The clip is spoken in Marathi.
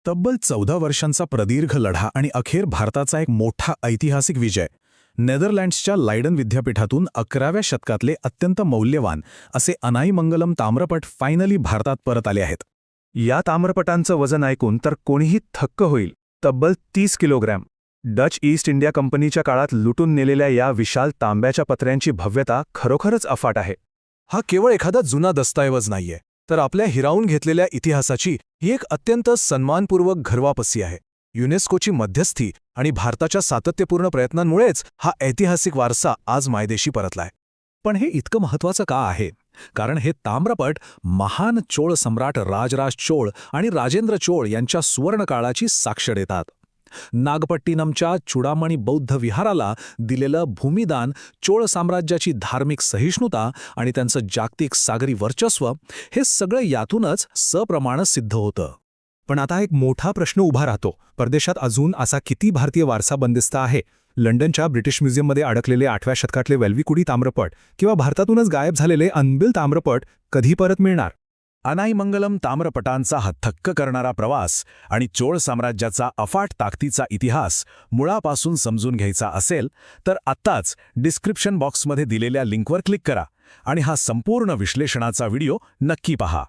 तब्बल 14 वर्षांचा प्रदीर्घ लढा आणि अखेर भारताचा एक मोठा ऐतिहासिक विजय. नेदरलँड्सच्या लायडन विद्यापीठातून 11व्या शतकातले अत्यंत मौल्यवान असे अनाईमंगलम ताम्रपट फायनली भारतात परत आले आहेत. या ताम्रपटांचं वजन ऐकून तर कोणीही थक्क होईल. तब्बल 30 किलोग्रॅम. डच ईस्ट इंडिया कंपनीच्या काळात लुटून नेलेल्या या विशाल तांब्याच्या पत्र्यांची भव्यता खरोखरच अफाट आहे. हा केवळ एखादा जुना दस्तऐवज नाहीये, तर आपल्या हिरावून घेतलेल्या इतिहासाची ही एक अत्यंत सन्मानपूर्वक घरवापसी आहे. युनेस्कोची मध्यस्थी आणि भारताच्या सातत्यपूर्ण प्रयत्नांमुळेच हा ऐतिहासिक वारसा आज मायदेशी परतलाय. पण हे इतकं महत्त्वाचं का आहे? कारण हे ताम्रपट महान चोळ सम्राट राजराज चोळ आणि राजेंद्र चोळ यांच्या सुवर्णकाळाची साक्ष देतात. नागपट्टिनमच्या चुडामणी बौद्ध विहाराला दिलेलं भूमिदान, चोळ साम्राज्याची धार्मिक सहिष्णुता आणि त्यांचं जागतिक सागरी वर्चस्व हे सगळं यातूनच सप्रमाण सिद्ध होतं. पण आता एक मोठा प्रश्न उभा राहतो. परदेशात अजून असा किती भारतीय वारसा बंदिस्त आहे? लंडनच्या ब्रिटिश म्युझियममध्ये अडकलेले 8व्या शतकातले वेल्विकुडी ताम्रपट किंवा भारतातूनच गायब झालेले अनबिल ताम्रपट कधी परत मिळणार? अनाईमंगलम ताम्रपटांचा हा थक्क करणारा प्रवास आणि चोळ साम्राज्याचा अफाट ताकदीचा इतिहास मुळापासून समजून घ्यायचा असेल तर आत्ताच डिस्क्रिप्शन बॉक्समध्ये दिलेल्या लिंकवर क्लिक करा आणि हा संपूर्ण विश्लेषणाचा व्हिडिओ नक्की पहा.